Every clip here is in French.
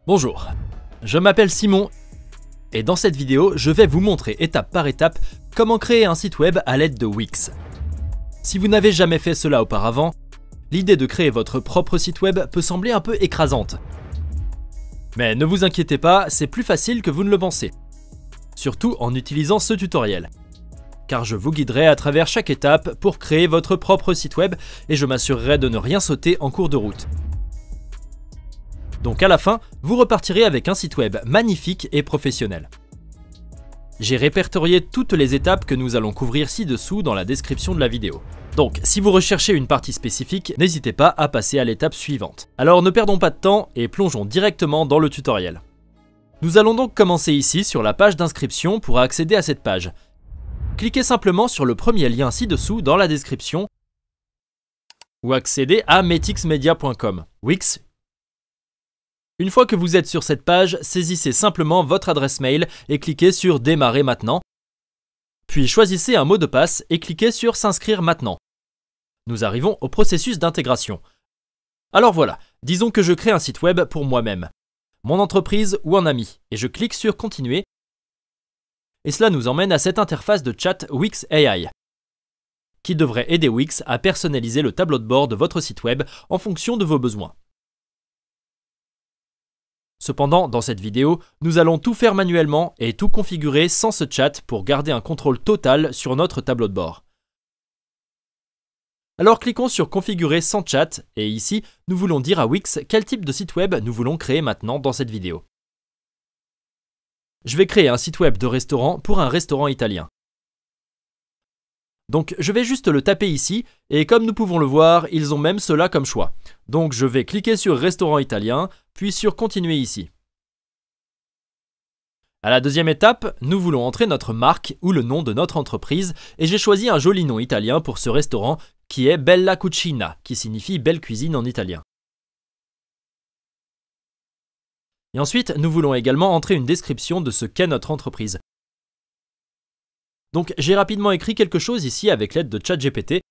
Bonjour, je m'appelle Simon et dans cette vidéo, je vais vous montrer étape par étape comment créer un site web à l'aide de Wix. Si vous n'avez jamais fait cela auparavant, l'idée de créer votre propre site web peut sembler un peu écrasante. Mais ne vous inquiétez pas, c'est plus facile que vous ne le pensez. Surtout en utilisant ce tutoriel. Car je vous guiderai à travers chaque étape pour créer votre propre site web et je m'assurerai de ne rien sauter en cours de route. Donc à la fin, vous repartirez avec un site web magnifique et professionnel. J'ai répertorié toutes les étapes que nous allons couvrir ci-dessous dans la description de la vidéo. Donc si vous recherchez une partie spécifique, n'hésitez pas à passer à l'étape suivante. Alors ne perdons pas de temps et plongeons directement dans le tutoriel. Nous allons donc commencer ici sur la page d'inscription pour accéder à cette page. Cliquez simplement sur le premier lien ci-dessous dans la description ou accédez à metixmedia.com. Wix. Une fois que vous êtes sur cette page, saisissez simplement votre adresse mail et cliquez sur Démarrer maintenant. Puis choisissez un mot de passe et cliquez sur S'inscrire maintenant. Nous arrivons au processus d'intégration. Alors voilà, disons que je crée un site web pour moi-même, mon entreprise ou un ami, et je clique sur Continuer. Et cela nous emmène à cette interface de chat Wix AI, qui devrait aider Wix à personnaliser le tableau de bord de votre site web en fonction de vos besoins. Cependant, dans cette vidéo, nous allons tout faire manuellement et tout configurer sans ce chat pour garder un contrôle total sur notre tableau de bord. Alors cliquons sur Configurer sans chat et ici, nous voulons dire à Wix quel type de site web nous voulons créer maintenant dans cette vidéo. Je vais créer un site web de restaurant pour un restaurant italien. Donc je vais juste le taper ici et comme nous pouvons le voir, ils ont même cela comme choix. Donc je vais cliquer sur Restaurant italien, puis sur Continuer ici. À la deuxième étape, nous voulons entrer notre marque ou le nom de notre entreprise et j'ai choisi un joli nom italien pour ce restaurant qui est Bella Cucina, qui signifie belle cuisine en italien. Et ensuite, nous voulons également entrer une description de ce qu'est notre entreprise. Donc j'ai rapidement écrit quelque chose ici avec l'aide de ChatGPT.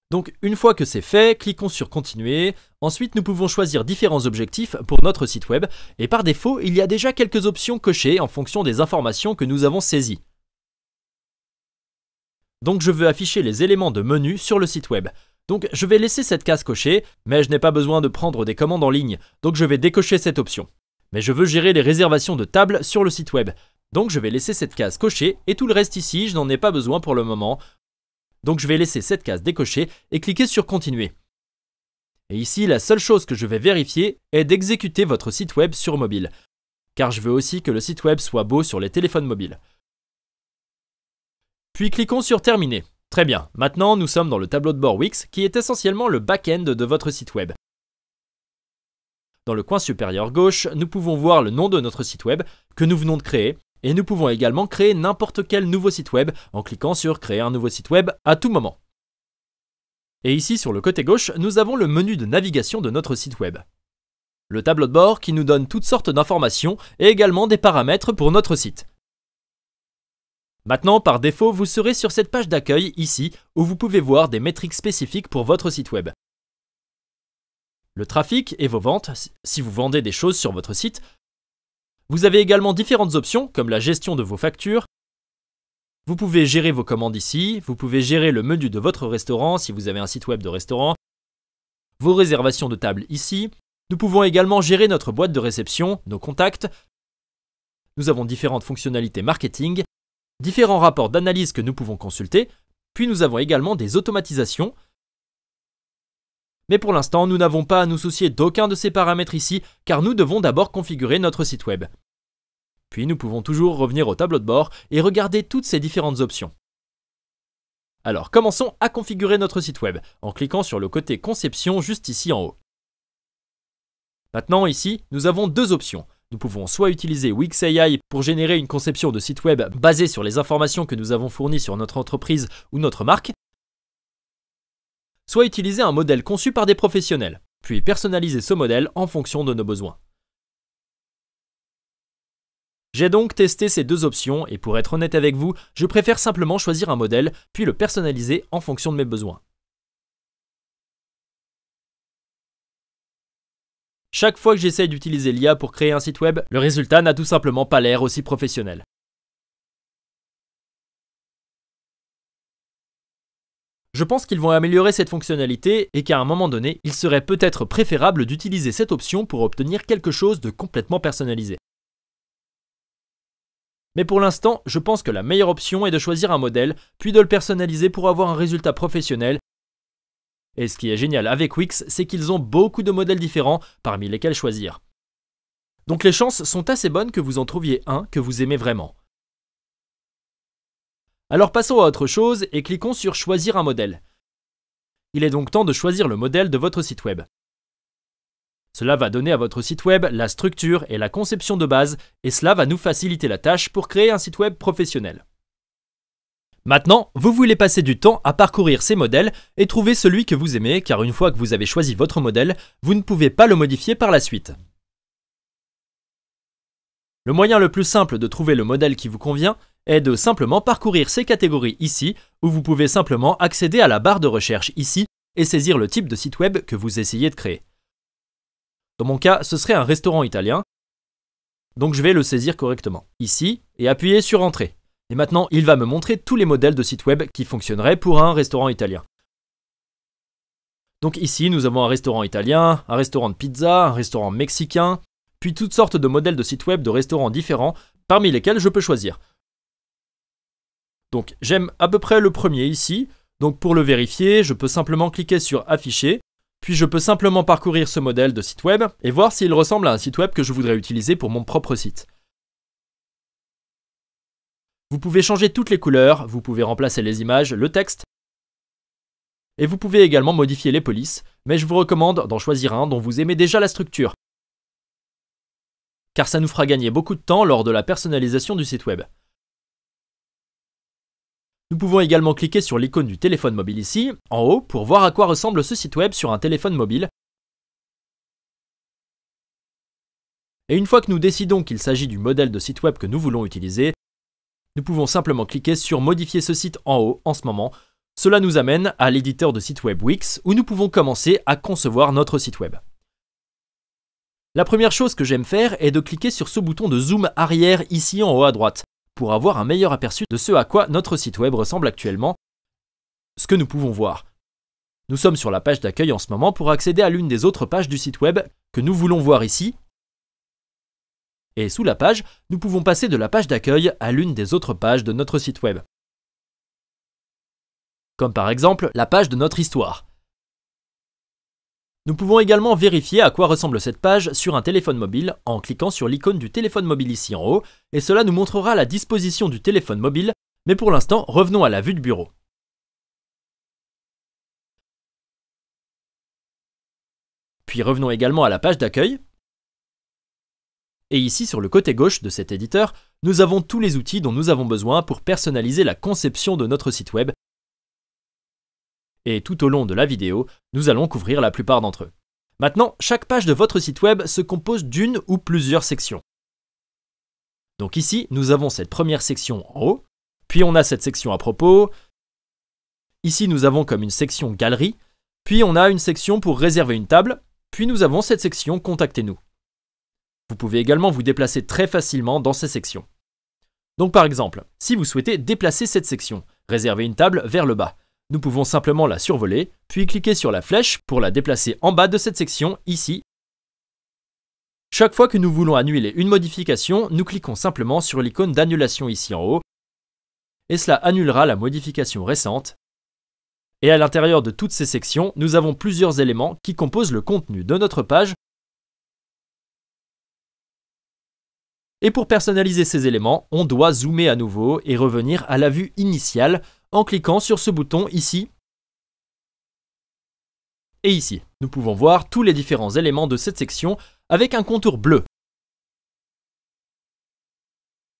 Donc une fois que c'est fait, cliquons sur Continuer. Ensuite nous pouvons choisir différents objectifs pour notre site web et par défaut il y a déjà quelques options cochées en fonction des informations que nous avons saisies. Donc je veux afficher les éléments de menu sur le site web. Donc je vais laisser cette case cochée, mais je n'ai pas besoin de prendre des commandes en ligne, donc je vais décocher cette option. Mais je veux gérer les réservations de tables sur le site web. Donc je vais laisser cette case cochée et tout le reste ici, je n'en ai pas besoin pour le moment. Donc je vais laisser cette case décochée et cliquer sur Continuer. Et ici, la seule chose que je vais vérifier est d'exécuter votre site web sur mobile. Car je veux aussi que le site web soit beau sur les téléphones mobiles. Puis cliquons sur Terminer. Très bien, maintenant nous sommes dans le tableau de bord Wix qui est essentiellement le back-end de votre site web. Dans le coin supérieur gauche, nous pouvons voir le nom de notre site web que nous venons de créer. Et nous pouvons également créer n'importe quel nouveau site web en cliquant sur Créer un nouveau site web à tout moment. Et ici sur le côté gauche, nous avons le menu de navigation de notre site web. Le tableau de bord qui nous donne toutes sortes d'informations et également des paramètres pour notre site. Maintenant, par défaut, vous serez sur cette page d'accueil ici où vous pouvez voir des métriques spécifiques pour votre site web. Le trafic et vos ventes, si vous vendez des choses sur votre site. Vous avez également différentes options comme la gestion de vos factures. Vous pouvez gérer vos commandes ici, vous pouvez gérer le menu de votre restaurant si vous avez un site web de restaurant, vos réservations de table ici. Nous pouvons également gérer notre boîte de réception, nos contacts. Nous avons différentes fonctionnalités marketing, différents rapports d'analyse que nous pouvons consulter, puis nous avons également des automatisations. Mais pour l'instant, nous n'avons pas à nous soucier d'aucun de ces paramètres ici, car nous devons d'abord configurer notre site web. Puis nous pouvons toujours revenir au tableau de bord et regarder toutes ces différentes options. Alors commençons à configurer notre site web, en cliquant sur le côté Conception juste ici en haut. Maintenant ici, nous avons deux options. Nous pouvons soit utiliser Wix AI pour générer une conception de site web basée sur les informations que nous avons fournies sur notre entreprise ou notre marque, soit utiliser un modèle conçu par des professionnels, puis personnaliser ce modèle en fonction de nos besoins. J'ai donc testé ces deux options et pour être honnête avec vous, je préfère simplement choisir un modèle, puis le personnaliser en fonction de mes besoins. chaque fois que j'essaye d'utiliser l'IA pour créer un site web, le résultat n'a tout simplement pas l'air aussi professionnel. Je pense qu'ils vont améliorer cette fonctionnalité et qu'à un moment donné, il serait peut-être préférable d'utiliser cette option pour obtenir quelque chose de complètement personnalisé. Mais pour l'instant, je pense que la meilleure option est de choisir un modèle, puis de le personnaliser pour avoir un résultat professionnel. Et ce qui est génial avec Wix, c'est qu'ils ont beaucoup de modèles différents parmi lesquels choisir. Donc les chances sont assez bonnes que vous en trouviez un que vous aimez vraiment. Alors passons à autre chose et cliquons sur Choisir un modèle. Il est donc temps de choisir le modèle de votre site web. Cela va donner à votre site web la structure et la conception de base et cela va nous faciliter la tâche pour créer un site web professionnel. Maintenant, vous voulez passer du temps à parcourir ces modèles et trouver celui que vous aimez car une fois que vous avez choisi votre modèle, vous ne pouvez pas le modifier par la suite. Le moyen le plus simple de trouver le modèle qui vous convient est de simplement parcourir ces catégories ici, où vous pouvez simplement accéder à la barre de recherche ici et saisir le type de site web que vous essayez de créer. Dans mon cas, ce serait un restaurant italien, donc je vais le saisir correctement ici et appuyer sur Entrée. Et maintenant, il va me montrer tous les modèles de sites web qui fonctionneraient pour un restaurant italien. Donc ici, nous avons un restaurant italien, un restaurant de pizza, un restaurant mexicain, puis toutes sortes de modèles de sites web de restaurants différents, parmi lesquels je peux choisir. Donc j'aime à peu près le premier ici, donc pour le vérifier, je peux simplement cliquer sur Afficher, puis je peux simplement parcourir ce modèle de site web et voir s'il ressemble à un site web que je voudrais utiliser pour mon propre site. Vous pouvez changer toutes les couleurs, vous pouvez remplacer les images, le texte, et vous pouvez également modifier les polices, mais je vous recommande d'en choisir un dont vous aimez déjà la structure, car ça nous fera gagner beaucoup de temps lors de la personnalisation du site web. Nous pouvons également cliquer sur l'icône du téléphone mobile ici, en haut, pour voir à quoi ressemble ce site web sur un téléphone mobile. Et une fois que nous décidons qu'il s'agit du modèle de site web que nous voulons utiliser, nous pouvons simplement cliquer sur Modifier ce site en haut en ce moment. Cela nous amène à l'éditeur de site web Wix, où nous pouvons commencer à concevoir notre site web. La première chose que j'aime faire est de cliquer sur ce bouton de zoom arrière ici en haut à droite, pour avoir un meilleur aperçu de ce à quoi notre site web ressemble actuellement, ce que nous pouvons voir. Nous sommes sur la page d'accueil en ce moment pour accéder à l'une des autres pages du site web que nous voulons voir ici. Et sous la page, nous pouvons passer de la page d'accueil à l'une des autres pages de notre site web. Comme par exemple la page de notre histoire. Nous pouvons également vérifier à quoi ressemble cette page sur un téléphone mobile en cliquant sur l'icône du téléphone mobile ici en haut, et cela nous montrera la disposition du téléphone mobile, mais pour l'instant, revenons à la vue de bureau. Puis revenons également à la page d'accueil. Et ici, sur le côté gauche de cet éditeur, nous avons tous les outils dont nous avons besoin pour personnaliser la conception de notre site web. Et tout au long de la vidéo, nous allons couvrir la plupart d'entre eux. Maintenant, chaque page de votre site web se compose d'une ou plusieurs sections. Donc ici, nous avons cette première section en haut, puis on a cette section à propos. Ici, nous avons comme une section galerie, puis on a une section pour réserver une table, puis nous avons cette section contactez-nous. Vous pouvez également vous déplacer très facilement dans ces sections. Donc par exemple, si vous souhaitez déplacer cette section, réserver une table vers le bas, nous pouvons simplement la survoler, puis cliquer sur la flèche pour la déplacer en bas de cette section, ici. Chaque fois que nous voulons annuler une modification, nous cliquons simplement sur l'icône d'annulation ici en haut, et cela annulera la modification récente. Et à l'intérieur de toutes ces sections, nous avons plusieurs éléments qui composent le contenu de notre page. Et pour personnaliser ces éléments, on doit zoomer à nouveau et revenir à la vue initiale en cliquant sur ce bouton ici. Et ici, nous pouvons voir tous les différents éléments de cette section avec un contour bleu.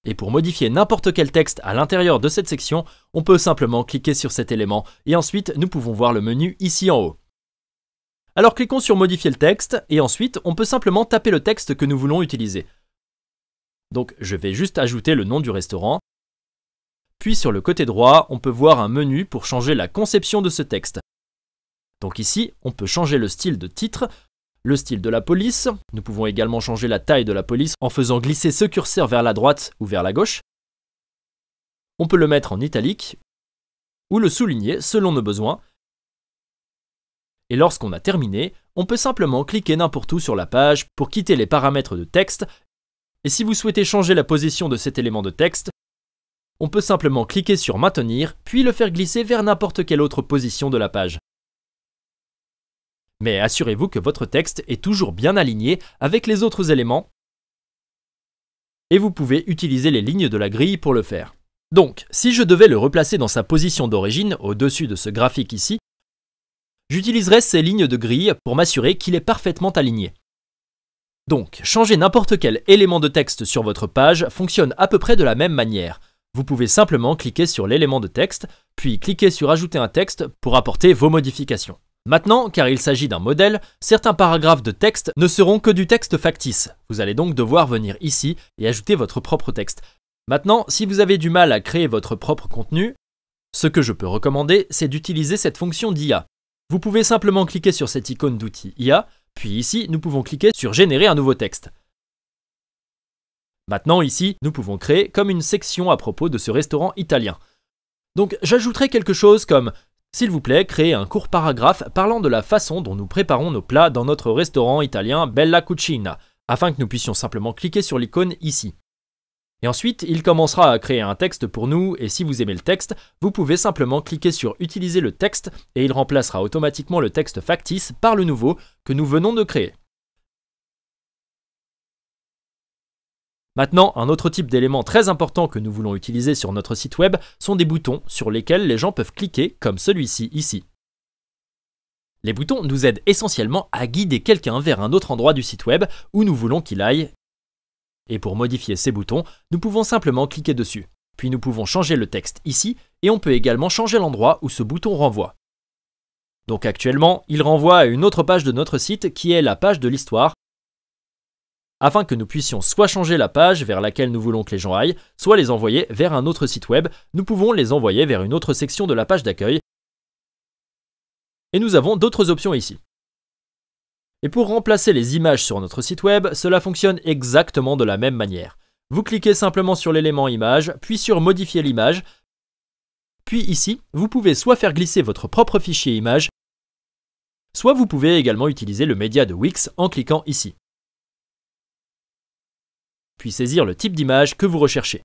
Et pour modifier n'importe quel texte à l'intérieur de cette section, on peut simplement cliquer sur cet élément et ensuite nous pouvons voir le menu ici en haut. Alors cliquons sur Modifier le texte et ensuite on peut simplement taper le texte que nous voulons utiliser. Donc je vais juste ajouter le nom du restaurant. Puis sur le côté droit, on peut voir un menu pour changer la conception de ce texte. Donc ici, on peut changer le style de titre. Le style de la police, nous pouvons également changer la taille de la police en faisant glisser ce curseur vers la droite ou vers la gauche. On peut le mettre en italique ou le souligner selon nos besoins. Et lorsqu'on a terminé, on peut simplement cliquer n'importe où sur la page pour quitter les paramètres de texte. Et si vous souhaitez changer la position de cet élément de texte, on peut simplement cliquer sur Maintenir, puis le faire glisser vers n'importe quelle autre position de la page. Mais assurez-vous que votre texte est toujours bien aligné avec les autres éléments et vous pouvez utiliser les lignes de la grille pour le faire. Donc, si je devais le replacer dans sa position d'origine, au-dessus de ce graphique ici, j'utiliserai ces lignes de grille pour m'assurer qu'il est parfaitement aligné. Donc, changer n'importe quel élément de texte sur votre page fonctionne à peu près de la même manière. Vous pouvez simplement cliquer sur l'élément de texte, puis cliquer sur Ajouter un texte pour apporter vos modifications. Maintenant, car il s'agit d'un modèle, certains paragraphes de texte ne seront que du texte factice. Vous allez donc devoir venir ici et ajouter votre propre texte. Maintenant, si vous avez du mal à créer votre propre contenu, ce que je peux recommander, c'est d'utiliser cette fonction d'IA. Vous pouvez simplement cliquer sur cette icône d'outil IA, puis ici, nous pouvons cliquer sur Générer un nouveau texte. Maintenant, ici, nous pouvons créer comme une section à propos de ce restaurant italien. Donc, j'ajouterai quelque chose comme « S'il vous plaît, créez un court paragraphe parlant de la façon dont nous préparons nos plats dans notre restaurant italien Bella Cucina », afin que nous puissions simplement cliquer sur l'icône ici. Et ensuite, il commencera à créer un texte pour nous, et si vous aimez le texte, vous pouvez simplement cliquer sur « Utiliser le texte » et il remplacera automatiquement le texte factice par le nouveau que nous venons de créer. Maintenant, un autre type d'élément très important que nous voulons utiliser sur notre site web sont des boutons sur lesquels les gens peuvent cliquer, comme celui-ci ici. Les boutons nous aident essentiellement à guider quelqu'un vers un autre endroit du site web où nous voulons qu'il aille. Et pour modifier ces boutons, nous pouvons simplement cliquer dessus. Puis nous pouvons changer le texte ici et on peut également changer l'endroit où ce bouton renvoie. Donc actuellement, il renvoie à une autre page de notre site qui est la page de l'histoire, afin que nous puissions soit changer la page vers laquelle nous voulons que les gens aillent, soit les envoyer vers un autre site web. Nous pouvons les envoyer vers une autre section de la page d'accueil. Et nous avons d'autres options ici. Et pour remplacer les images sur notre site web, cela fonctionne exactement de la même manière. Vous cliquez simplement sur l'élément image, puis sur Modifier l'image. Puis ici, vous pouvez soit faire glisser votre propre fichier image, soit vous pouvez également utiliser le média de Wix en cliquant ici. Puis saisir le type d'image que vous recherchez.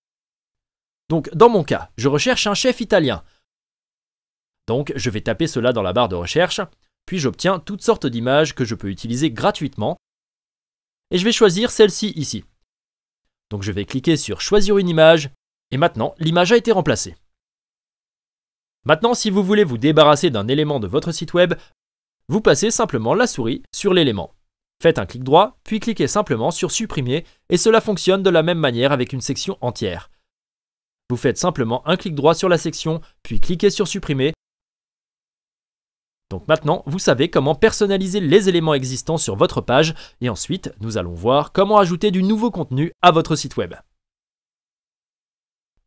Donc dans mon cas, je recherche un chef italien. Donc je vais taper cela dans la barre de recherche, puis j'obtiens toutes sortes d'images que je peux utiliser gratuitement. Et je vais choisir celle-ci ici. Donc je vais cliquer sur Choisir une image, et maintenant l'image a été remplacée. Maintenant, si vous voulez vous débarrasser d'un élément de votre site web, vous passez simplement la souris sur l'élément. Faites un clic droit, puis cliquez simplement sur Supprimer, et cela fonctionne de la même manière avec une section entière. Vous faites simplement un clic droit sur la section, puis cliquez sur Supprimer. Donc maintenant, vous savez comment personnaliser les éléments existants sur votre page, et ensuite, nous allons voir comment ajouter du nouveau contenu à votre site web.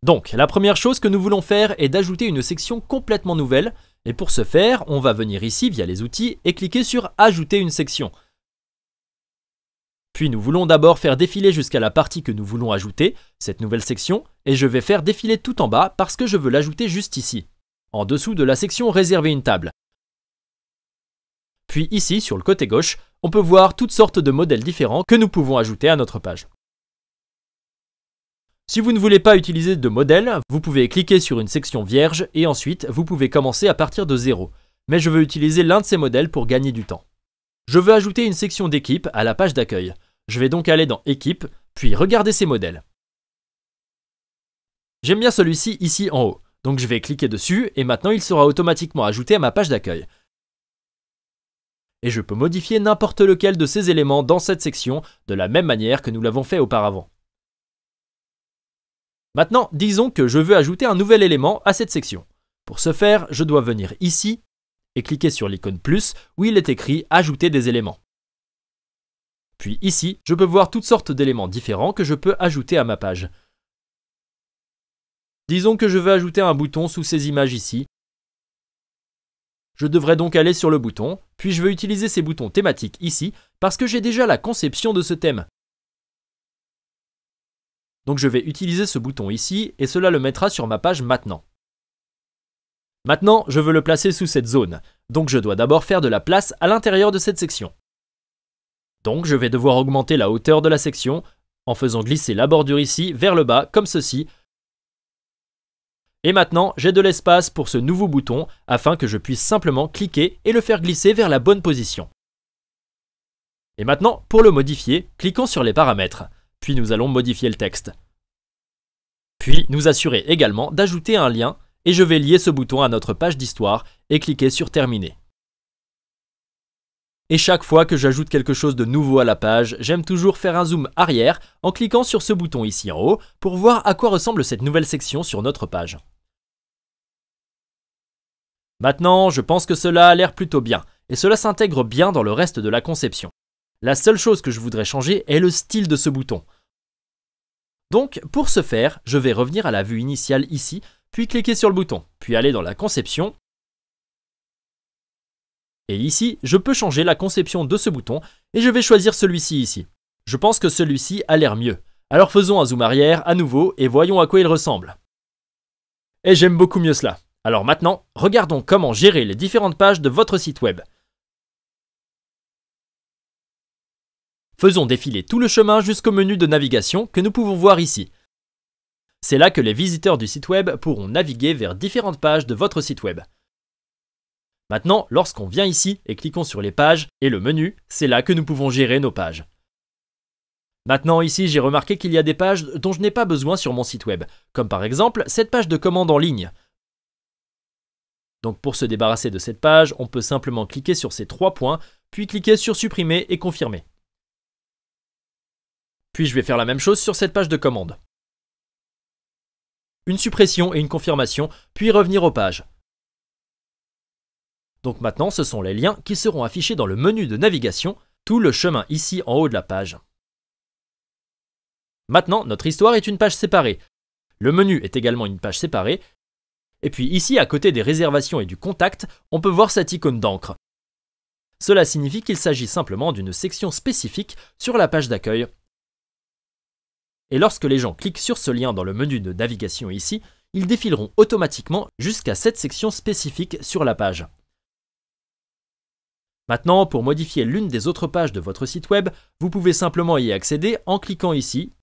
Donc, la première chose que nous voulons faire est d'ajouter une section complètement nouvelle, et pour ce faire, on va venir ici via les outils et cliquer sur Ajouter une section. Puis nous voulons d'abord faire défiler jusqu'à la partie que nous voulons ajouter, cette nouvelle section, et je vais faire défiler tout en bas parce que je veux l'ajouter juste ici. En dessous de la section Réserver une table. Puis ici, sur le côté gauche, on peut voir toutes sortes de modèles différents que nous pouvons ajouter à notre page. Si vous ne voulez pas utiliser de modèle, vous pouvez cliquer sur une section vierge et ensuite vous pouvez commencer à partir de 0. Mais je veux utiliser l'un de ces modèles pour gagner du temps. Je veux ajouter une section d'équipe à la page d'accueil. Je vais donc aller dans Équipe, puis regarder ces modèles. J'aime bien celui-ci ici en haut, donc je vais cliquer dessus et maintenant il sera automatiquement ajouté à ma page d'accueil. Et je peux modifier n'importe lequel de ces éléments dans cette section de la même manière que nous l'avons fait auparavant. Maintenant, disons que je veux ajouter un nouvel élément à cette section. Pour ce faire, je dois venir ici et cliquer sur l'icône plus où il est écrit « Ajouter des éléments ». Puis ici, je peux voir toutes sortes d'éléments différents que je peux ajouter à ma page. Disons que je veux ajouter un bouton sous ces images ici. Je devrais donc aller sur le bouton, puis je veux utiliser ces boutons thématiques ici parce que j'ai déjà la conception de ce thème. Donc je vais utiliser ce bouton ici et cela le mettra sur ma page maintenant. Maintenant, je veux le placer sous cette zone, donc je dois d'abord faire de la place à l'intérieur de cette section. Donc je vais devoir augmenter la hauteur de la section en faisant glisser la bordure ici vers le bas comme ceci. Et maintenant, j'ai de l'espace pour ce nouveau bouton afin que je puisse simplement cliquer et le faire glisser vers la bonne position. Et maintenant, pour le modifier, cliquons sur les paramètres, puis nous allons modifier le texte. Puis nous assurer également d'ajouter un lien et je vais lier ce bouton à notre page d'histoire et cliquer sur Terminer. Et chaque fois que j'ajoute quelque chose de nouveau à la page, j'aime toujours faire un zoom arrière en cliquant sur ce bouton ici en haut pour voir à quoi ressemble cette nouvelle section sur notre page. Maintenant, je pense que cela a l'air plutôt bien, et cela s'intègre bien dans le reste de la conception. La seule chose que je voudrais changer est le style de ce bouton. Donc, pour ce faire, je vais revenir à la vue initiale ici, puis cliquer sur le bouton, puis aller dans la conception. Et ici, je peux changer la conception de ce bouton, et je vais choisir celui-ci ici. Je pense que celui-ci a l'air mieux. Alors faisons un zoom arrière à nouveau, et voyons à quoi il ressemble. Et j'aime beaucoup mieux cela. Alors maintenant, regardons comment gérer les différentes pages de votre site web. Faisons défiler tout le chemin jusqu'au menu de navigation que nous pouvons voir ici. C'est là que les visiteurs du site web pourront naviguer vers différentes pages de votre site web. Maintenant, lorsqu'on vient ici et cliquons sur les pages et le menu, c'est là que nous pouvons gérer nos pages. Maintenant ici, j'ai remarqué qu'il y a des pages dont je n'ai pas besoin sur mon site web, comme par exemple cette page de commande en ligne. Donc pour se débarrasser de cette page, on peut simplement cliquer sur ces 3 points, puis cliquer sur Supprimer et Confirmer. Puis je vais faire la même chose sur cette page de commande. Une suppression et une confirmation, puis revenir aux pages. Donc maintenant, ce sont les liens qui seront affichés dans le menu de navigation, tout le chemin ici en haut de la page. Maintenant, notre histoire est une page séparée. Le menu est également une page séparée. Et puis ici, à côté des réservations et du contact, on peut voir cette icône d'encre. Cela signifie qu'il s'agit simplement d'une section spécifique sur la page d'accueil. Et lorsque les gens cliquent sur ce lien dans le menu de navigation ici, ils défileront automatiquement jusqu'à cette section spécifique sur la page. Maintenant, pour modifier l'une des autres pages de votre site web, vous pouvez simplement y accéder en cliquant ici.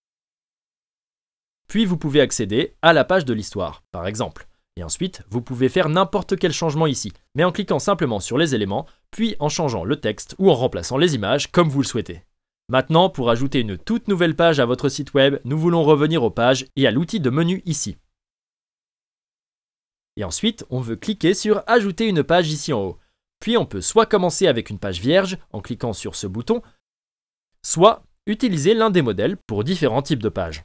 Puis vous pouvez accéder à la page de l'histoire, par exemple. Et ensuite, vous pouvez faire n'importe quel changement ici, mais en cliquant simplement sur les éléments, puis en changeant le texte ou en remplaçant les images comme vous le souhaitez. Maintenant, pour ajouter une toute nouvelle page à votre site web, nous voulons revenir aux pages et à l'outil de menu ici. Et ensuite, on veut cliquer sur Ajouter une page ici en haut. Puis on peut soit commencer avec une page vierge en cliquant sur ce bouton, soit utiliser l'un des modèles pour différents types de pages.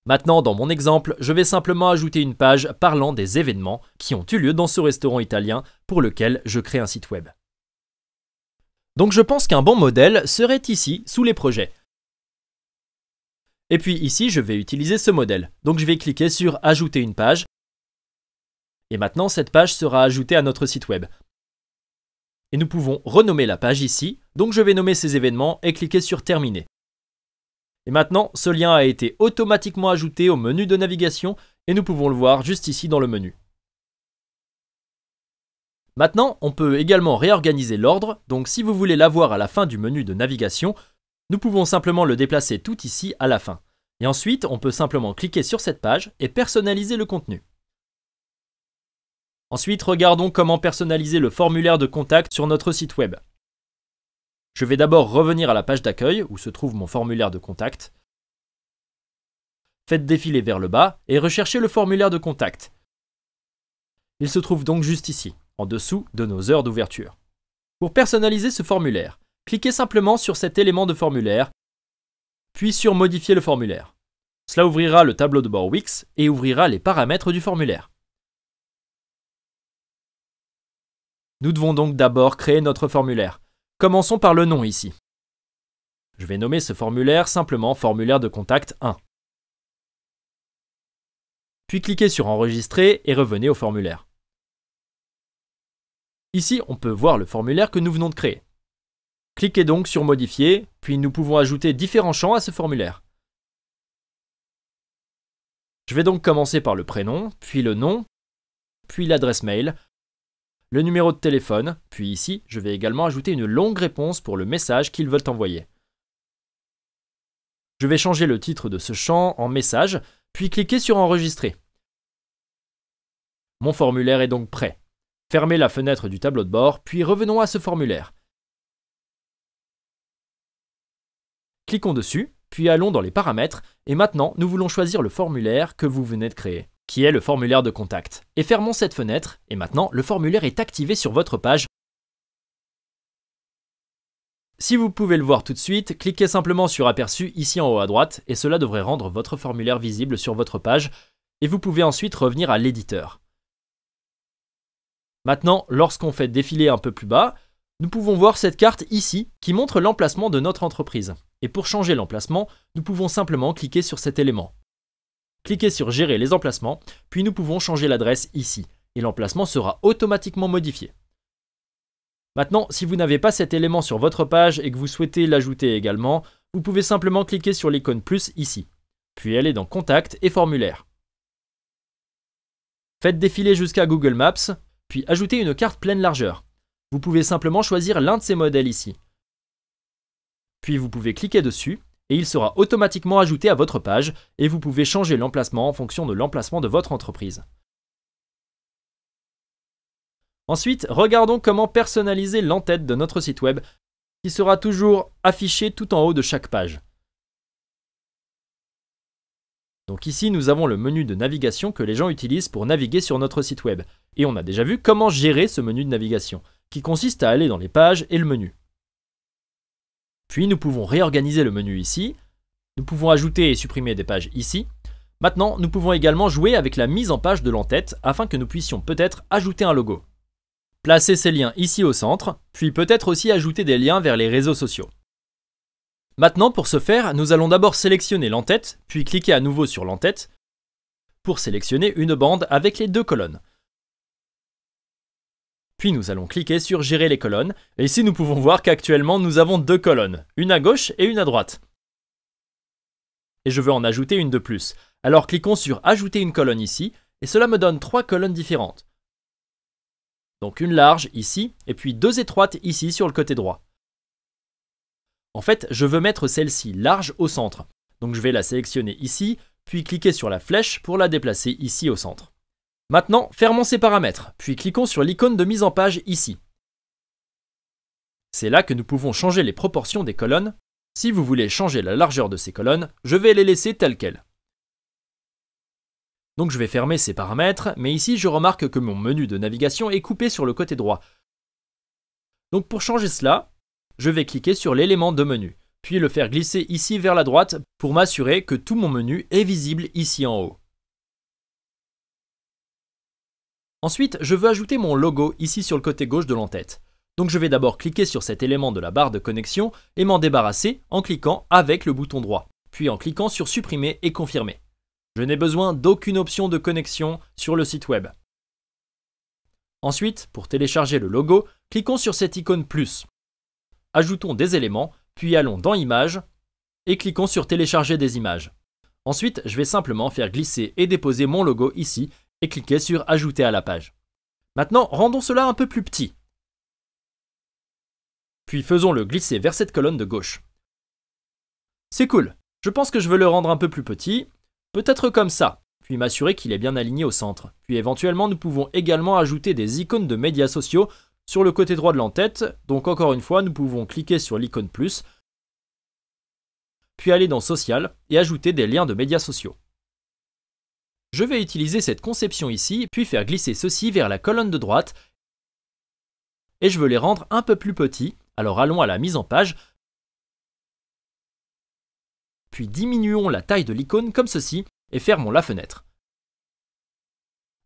Maintenant, dans mon exemple, je vais simplement ajouter une page parlant des événements qui ont eu lieu dans ce restaurant italien pour lequel je crée un site web. Donc je pense qu'un bon modèle serait ici, sous les projets. Et puis ici, je vais utiliser ce modèle. Donc je vais cliquer sur Ajouter une page. Et maintenant, cette page sera ajoutée à notre site web. Et nous pouvons renommer la page ici. Donc je vais nommer ces événements et cliquer sur Terminer. Et maintenant, ce lien a été automatiquement ajouté au menu de navigation et nous pouvons le voir juste ici dans le menu. Maintenant, on peut également réorganiser l'ordre, donc si vous voulez l'avoir à la fin du menu de navigation, nous pouvons simplement le déplacer tout ici à la fin. Et ensuite, on peut simplement cliquer sur cette page et personnaliser le contenu. Ensuite, regardons comment personnaliser le formulaire de contact sur notre site web. Je vais d'abord revenir à la page d'accueil où se trouve mon formulaire de contact. Faites défiler vers le bas et recherchez le formulaire de contact. Il se trouve donc juste ici, en dessous de nos heures d'ouverture. Pour personnaliser ce formulaire, cliquez simplement sur cet élément de formulaire, puis sur Modifier le formulaire. Cela ouvrira le tableau de bord Wix et ouvrira les paramètres du formulaire. Nous devons donc d'abord créer notre formulaire. Commençons par le nom ici. Je vais nommer ce formulaire simplement Formulaire de contact 1. Puis cliquez sur Enregistrer et revenez au formulaire. Ici, on peut voir le formulaire que nous venons de créer. Cliquez donc sur Modifier, puis nous pouvons ajouter différents champs à ce formulaire. Je vais donc commencer par le prénom, puis le nom, puis l'adresse mail, le numéro de téléphone, puis ici, je vais également ajouter une longue réponse pour le message qu'ils veulent envoyer. Je vais changer le titre de ce champ en message, puis cliquer sur Enregistrer. Mon formulaire est donc prêt. Fermez la fenêtre du tableau de bord, puis revenons à ce formulaire. Cliquons dessus, puis allons dans les paramètres, et maintenant nous voulons choisir le formulaire que vous venez de créer, qui est le formulaire de contact. Et fermons cette fenêtre, et maintenant le formulaire est activé sur votre page. Si vous pouvez le voir tout de suite, cliquez simplement sur Aperçu ici en haut à droite, et cela devrait rendre votre formulaire visible sur votre page, et vous pouvez ensuite revenir à l'éditeur. Maintenant, lorsqu'on fait défiler un peu plus bas, nous pouvons voir cette carte ici qui montre l'emplacement de notre entreprise. Et pour changer l'emplacement, nous pouvons simplement cliquer sur cet élément. Cliquez sur Gérer les emplacements, puis nous pouvons changer l'adresse ici, et l'emplacement sera automatiquement modifié. Maintenant, si vous n'avez pas cet élément sur votre page et que vous souhaitez l'ajouter également, vous pouvez simplement cliquer sur l'icône plus ici, puis aller dans Contact et Formulaire. Faites défiler jusqu'à Google Maps, puis ajoutez une carte pleine largeur. Vous pouvez simplement choisir l'un de ces modèles ici. Puis vous pouvez cliquer dessus, et il sera automatiquement ajouté à votre page, et vous pouvez changer l'emplacement en fonction de l'emplacement de votre entreprise. Ensuite, regardons comment personnaliser l'en-tête de notre site web, qui sera toujours affiché tout en haut de chaque page. Donc ici, nous avons le menu de navigation que les gens utilisent pour naviguer sur notre site web. Et on a déjà vu comment gérer ce menu de navigation, qui consiste à aller dans les pages et le menu. Puis nous pouvons réorganiser le menu ici, nous pouvons ajouter et supprimer des pages ici. Maintenant, nous pouvons également jouer avec la mise en page de l'en-tête afin que nous puissions peut-être ajouter un logo. Placez ces liens ici au centre, puis peut-être aussi ajouter des liens vers les réseaux sociaux. Maintenant, pour ce faire, nous allons d'abord sélectionner l'en-tête, puis cliquer à nouveau sur l'en-tête pour sélectionner une bande avec les deux colonnes. Puis nous allons cliquer sur Gérer les colonnes, et ici nous pouvons voir qu'actuellement nous avons deux colonnes, une à gauche et une à droite. Et je veux en ajouter une de plus. Alors cliquons sur Ajouter une colonne ici, et cela me donne 3 colonnes différentes. Donc une large ici, et puis 2 étroites ici sur le côté droit. En fait, je veux mettre celle-ci large au centre. Donc je vais la sélectionner ici, puis cliquer sur la flèche pour la déplacer ici au centre. Maintenant, fermons ces paramètres, puis cliquons sur l'icône de mise en page ici. C'est là que nous pouvons changer les proportions des colonnes. Si vous voulez changer la largeur de ces colonnes, je vais les laisser telles quelles. Donc je vais fermer ces paramètres, mais ici je remarque que mon menu de navigation est coupé sur le côté droit. Donc pour changer cela, je vais cliquer sur l'élément de menu, puis le faire glisser ici vers la droite pour m'assurer que tout mon menu est visible ici en haut. Ensuite, je veux ajouter mon logo ici sur le côté gauche de l'en-tête. Donc je vais d'abord cliquer sur cet élément de la barre de connexion et m'en débarrasser en cliquant avec le bouton droit, puis en cliquant sur Supprimer et Confirmer. Je n'ai besoin d'aucune option de connexion sur le site web. Ensuite, pour télécharger le logo, cliquons sur cette icône plus. Ajoutons des éléments, puis allons dans Images et cliquons sur Télécharger des images. Ensuite, je vais simplement faire glisser et déposer mon logo ici et cliquer sur Ajouter à la page. Maintenant, rendons cela un peu plus petit. Puis faisons-le glisser vers cette colonne de gauche. C'est cool. Je pense que je veux le rendre un peu plus petit, peut-être comme ça, puis m'assurer qu'il est bien aligné au centre. Puis éventuellement, nous pouvons également ajouter des icônes de médias sociaux sur le côté droit de l'en-tête. Donc encore une fois, nous pouvons cliquer sur l'icône plus, puis aller dans Social et ajouter des liens de médias sociaux. Je vais utiliser cette conception ici, puis faire glisser ceci vers la colonne de droite. Et je veux les rendre un peu plus petits, alors allons à la mise en page. Puis diminuons la taille de l'icône comme ceci, et fermons la fenêtre.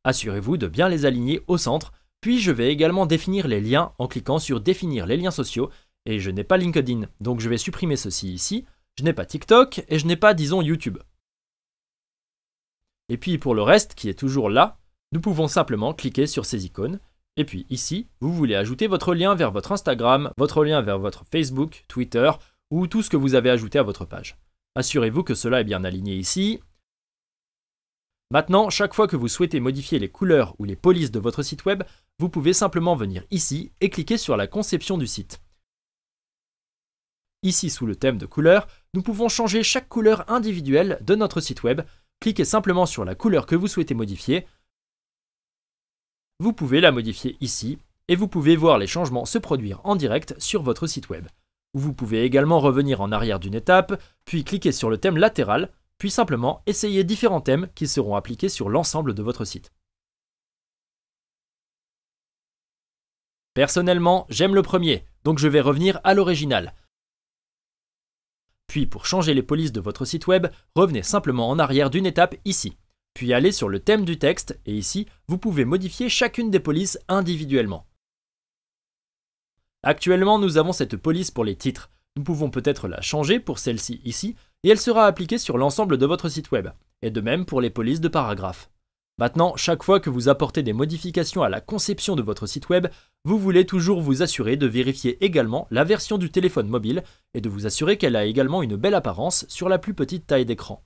Assurez-vous de bien les aligner au centre, puis je vais également définir les liens en cliquant sur Définir les liens sociaux, et je n'ai pas LinkedIn, donc je vais supprimer ceci ici. Je n'ai pas TikTok, et je n'ai pas, disons, YouTube. Et puis pour le reste, qui est toujours là, nous pouvons simplement cliquer sur ces icônes, Et puis ici, vous voulez ajouter votre lien vers votre Instagram, votre lien vers votre Facebook, Twitter ou tout ce que vous avez ajouté à votre page. Assurez-vous que cela est bien aligné ici. Maintenant, chaque fois que vous souhaitez modifier les couleurs ou les polices de votre site web, vous pouvez simplement venir ici et cliquer sur la conception du site. Ici, sous le thème de couleur, nous pouvons changer chaque couleur individuelle de notre site web. Cliquez simplement sur la couleur que vous souhaitez modifier. Vous pouvez la modifier ici et vous pouvez voir les changements se produire en direct sur votre site web. Vous pouvez également revenir en arrière d'une étape, puis cliquer sur le thème latéral, puis simplement essayer différents thèmes qui seront appliqués sur l'ensemble de votre site. Personnellement, j'aime le premier, donc je vais revenir à l'original. Puis pour changer les polices de votre site web, revenez simplement en arrière d'une étape ici. Puis allez sur le thème du texte et ici, vous pouvez modifier chacune des polices individuellement. Actuellement, nous avons cette police pour les titres. Nous pouvons peut-être la changer pour celle-ci ici et elle sera appliquée sur l'ensemble de votre site web. Et de même pour les polices de paragraphes. Maintenant, chaque fois que vous apportez des modifications à la conception de votre site web, vous voulez toujours vous assurer de vérifier également la version du téléphone mobile et de vous assurer qu'elle a également une belle apparence sur la plus petite taille d'écran.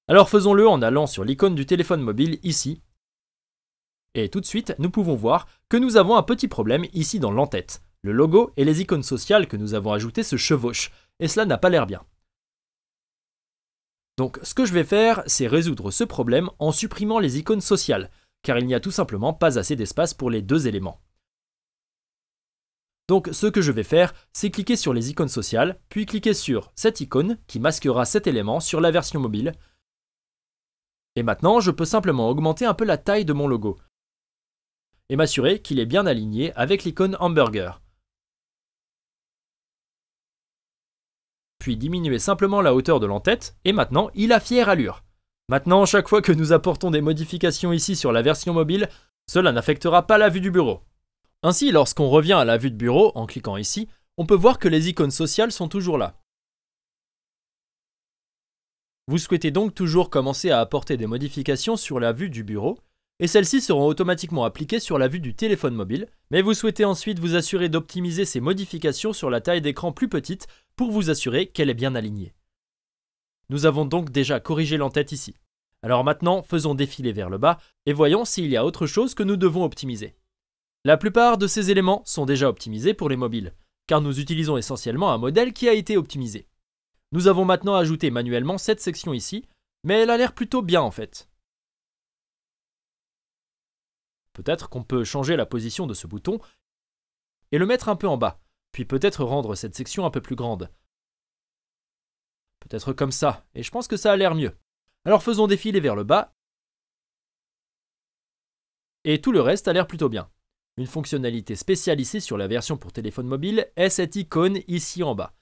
Alors faisons-le en allant sur l'icône du téléphone mobile ici. Et tout de suite, nous pouvons voir que nous avons un petit problème ici dans l'en-tête. Le logo et les icônes sociales que nous avons ajoutées se chevauchent, et cela n'a pas l'air bien. Donc ce que je vais faire, c'est résoudre ce problème en supprimant les icônes sociales, car il n'y a tout simplement pas assez d'espace pour les deux éléments. Donc ce que je vais faire, c'est cliquer sur les icônes sociales, puis cliquer sur cette icône qui masquera cet élément sur la version mobile. Et maintenant, je peux simplement augmenter un peu la taille de mon logo et m'assurer qu'il est bien aligné avec l'icône hamburger. Puis diminuer simplement la hauteur de l'en-tête, et maintenant il a fière allure. Maintenant, chaque fois que nous apportons des modifications ici sur la version mobile, cela n'affectera pas la vue du bureau. Ainsi, lorsqu'on revient à la vue de bureau, en cliquant ici, on peut voir que les icônes sociales sont toujours là. Vous souhaitez donc toujours commencer à apporter des modifications sur la vue du bureau, et celles-ci seront automatiquement appliquées sur la vue du téléphone mobile, mais vous souhaitez ensuite vous assurer d'optimiser ces modifications sur la taille d'écran plus petite pour vous assurer qu'elle est bien alignée. Nous avons donc déjà corrigé l'en-tête ici. Alors maintenant, faisons défiler vers le bas et voyons s'il y a autre chose que nous devons optimiser. La plupart de ces éléments sont déjà optimisés pour les mobiles, car nous utilisons essentiellement un modèle qui a été optimisé. Nous avons maintenant ajouté manuellement cette section ici, mais elle a l'air plutôt bien en fait. Peut-être qu'on peut changer la position de ce bouton et le mettre un peu en bas, puis peut-être rendre cette section un peu plus grande. Peut-être comme ça, et je pense que ça a l'air mieux. Alors faisons défiler vers le bas, et tout le reste a l'air plutôt bien. Une fonctionnalité spéciale ici sur la version pour téléphone mobile est cette icône ici en bas.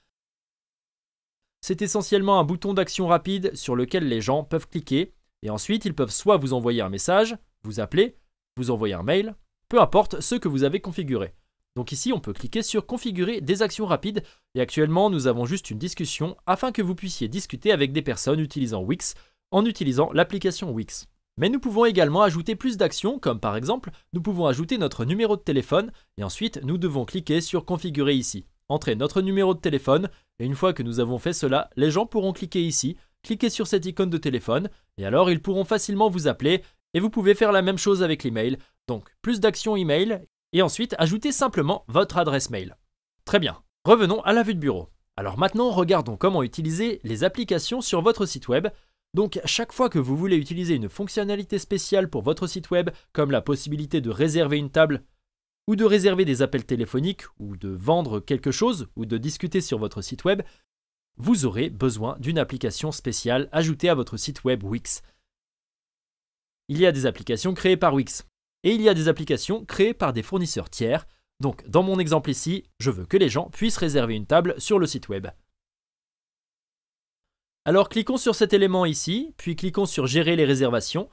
C'est essentiellement un bouton d'action rapide sur lequel les gens peuvent cliquer, et ensuite ils peuvent soit vous envoyer un message, vous appeler, vous envoyer un mail, peu importe ce que vous avez configuré. Donc ici, on peut cliquer sur « Configurer des actions rapides » et actuellement, nous avons juste une discussion afin que vous puissiez discuter avec des personnes utilisant Wix en utilisant l'application Wix. Mais nous pouvons également ajouter plus d'actions, comme par exemple, nous pouvons ajouter notre numéro de téléphone et ensuite, nous devons cliquer sur « Configurer » ici. Entrer notre numéro de téléphone et une fois que nous avons fait cela, les gens pourront cliquer ici, cliquer sur cette icône de téléphone et alors ils pourront facilement vous appeler et vous pouvez faire la même chose avec l'email. Donc, plus d'actions email et ensuite ajouter simplement votre adresse mail. Très bien, revenons à la vue de bureau. Alors maintenant, regardons comment utiliser les applications sur votre site web. Donc chaque fois que vous voulez utiliser une fonctionnalité spéciale pour votre site web, comme la possibilité de réserver une table, ou de réserver des appels téléphoniques, ou de vendre quelque chose, ou de discuter sur votre site web, vous aurez besoin d'une application spéciale ajoutée à votre site web Wix. Il y a des applications créées par Wix. Et il y a des applications créées par des fournisseurs tiers. Donc, dans mon exemple ici, je veux que les gens puissent réserver une table sur le site web. Alors, cliquons sur cet élément ici, puis cliquons sur « Gérer les réservations ».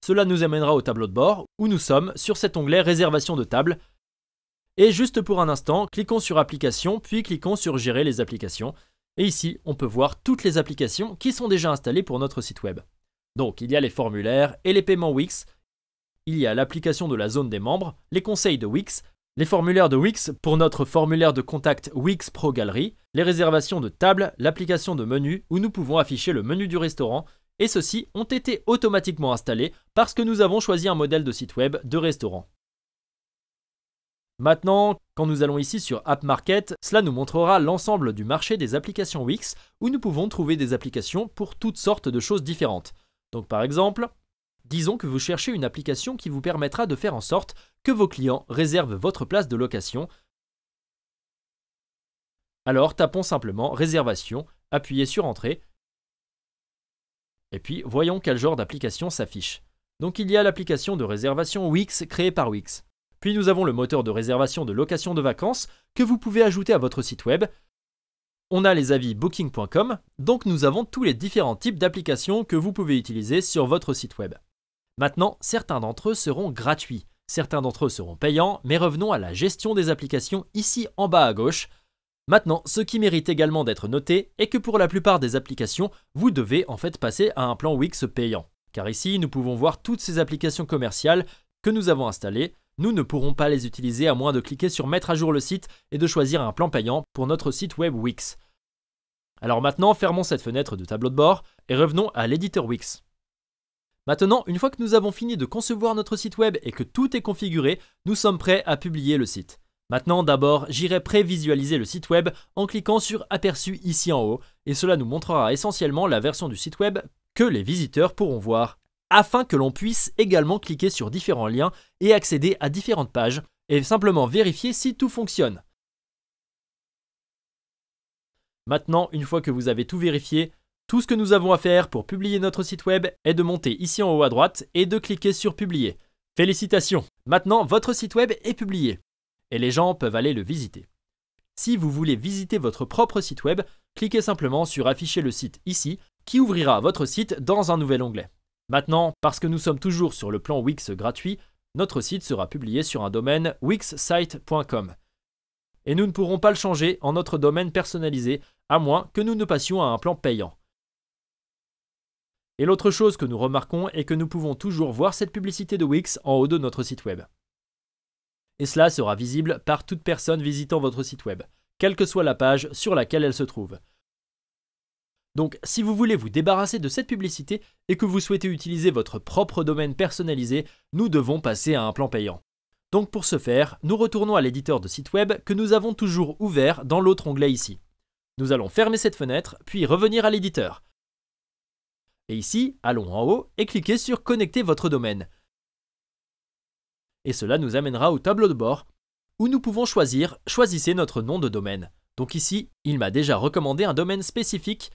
Cela nous amènera au tableau de bord, où nous sommes sur cet onglet « Réservation de table ». Et juste pour un instant, cliquons sur « Applications », puis cliquons sur « Gérer les applications ». Et ici, on peut voir toutes les applications qui sont déjà installées pour notre site web. Donc, il y a les formulaires et les paiements Wix, il y a l'application de la zone des membres, les conseils de Wix, les formulaires de Wix pour notre formulaire de contact Wix Pro Gallery, les réservations de tables, l'application de menu où nous pouvons afficher le menu du restaurant, et ceux-ci ont été automatiquement installés parce que nous avons choisi un modèle de site web de restaurant. Maintenant, quand nous allons ici sur App Market, cela nous montrera l'ensemble du marché des applications Wix où nous pouvons trouver des applications pour toutes sortes de choses différentes. Donc par exemple, disons que vous cherchez une application qui vous permettra de faire en sorte que vos clients réservent votre place de location. Alors tapons simplement réservation, appuyez sur entrée, et puis voyons quel genre d'application s'affiche. Donc il y a l'application de réservation Wix créée par Wix. Puis nous avons le moteur de réservation de location de vacances que vous pouvez ajouter à votre site web. On a les avis booking.com, donc nous avons tous les différents types d'applications que vous pouvez utiliser sur votre site web. Maintenant, certains d'entre eux seront gratuits, certains d'entre eux seront payants, mais revenons à la gestion des applications ici en bas à gauche. Maintenant, ce qui mérite également d'être noté est que pour la plupart des applications, vous devez en fait passer à un plan Wix payant. Car ici, nous pouvons voir toutes ces applications commerciales que nous avons installées. Nous ne pourrons pas les utiliser à moins de cliquer sur mettre à jour le site et de choisir un plan payant pour notre site web Wix. Alors maintenant, fermons cette fenêtre de tableau de bord et revenons à l'éditeur Wix. Maintenant, une fois que nous avons fini de concevoir notre site web et que tout est configuré, nous sommes prêts à publier le site. Maintenant, d'abord, j'irai prévisualiser le site web en cliquant sur Aperçu ici en haut et cela nous montrera essentiellement la version du site web que les visiteurs pourront voir, afin que l'on puisse également cliquer sur différents liens et accéder à différentes pages et simplement vérifier si tout fonctionne. Maintenant, une fois que vous avez tout vérifié, tout ce que nous avons à faire pour publier notre site web est de monter ici en haut à droite et de cliquer sur Publier. Félicitations! Maintenant, votre site web est publié et les gens peuvent aller le visiter. Si vous voulez visiter votre propre site web, cliquez simplement sur Afficher le site ici, qui ouvrira votre site dans un nouvel onglet. Maintenant, parce que nous sommes toujours sur le plan Wix gratuit, notre site sera publié sur un domaine wixsite.com. Et nous ne pourrons pas le changer en notre domaine personnalisé, à moins que nous ne passions à un plan payant. Et l'autre chose que nous remarquons est que nous pouvons toujours voir cette publicité de Wix en haut de notre site web. Et cela sera visible par toute personne visitant votre site web, quelle que soit la page sur laquelle elle se trouve. Donc, si vous voulez vous débarrasser de cette publicité et que vous souhaitez utiliser votre propre domaine personnalisé, nous devons passer à un plan payant. Donc pour ce faire, nous retournons à l'éditeur de site web que nous avons toujours ouvert dans l'autre onglet ici. Nous allons fermer cette fenêtre, puis revenir à l'éditeur. Et ici, allons en haut et cliquez sur Connecter votre domaine. Et cela nous amènera au tableau de bord où nous pouvons choisissez notre nom de domaine. Donc ici, il m'a déjà recommandé un domaine spécifique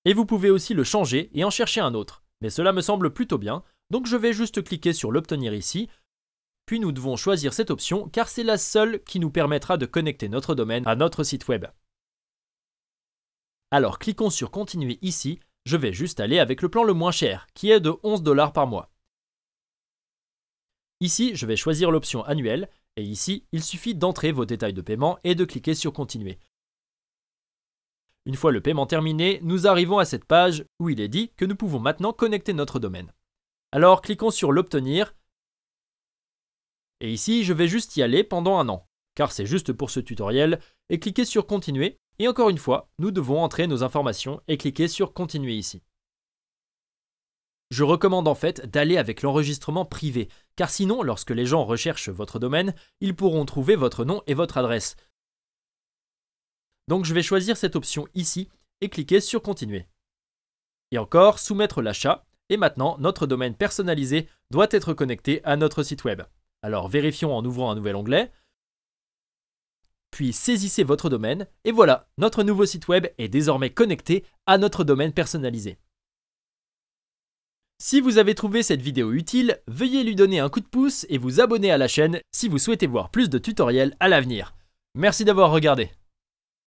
et vous pouvez aussi le changer et en chercher un autre. Mais cela me semble plutôt bien, donc je vais juste cliquer sur l'obtenir ici. Puis nous devons choisir cette option car c'est la seule qui nous permettra de connecter notre domaine à notre site web. Alors cliquons sur Continuer ici, je vais juste aller avec le plan le moins cher qui est de 11 $ par mois. Ici, je vais choisir l'option annuelle et ici, il suffit d'entrer vos détails de paiement et de cliquer sur Continuer. Une fois le paiement terminé, nous arrivons à cette page où il est dit que nous pouvons maintenant connecter notre domaine. Alors cliquons sur l'obtenir. Et ici, je vais juste y aller pendant 1 an, car c'est juste pour ce tutoriel, et cliquer sur Continuer. Et encore une fois, nous devons entrer nos informations et cliquer sur Continuer ici. Je recommande en fait d'aller avec l'enregistrement privé, car sinon, lorsque les gens recherchent votre domaine, ils pourront trouver votre nom et votre adresse. Donc je vais choisir cette option ici et cliquer sur Continuer. Et encore, soumettre l'achat, et maintenant notre domaine personnalisé doit être connecté à notre site web. Alors vérifions en ouvrant un nouvel onglet, puis saisissez votre domaine, et voilà, notre nouveau site web est désormais connecté à notre domaine personnalisé. Si vous avez trouvé cette vidéo utile, veuillez lui donner un coup de pouce et vous abonner à la chaîne si vous souhaitez voir plus de tutoriels à l'avenir. Merci d'avoir regardé.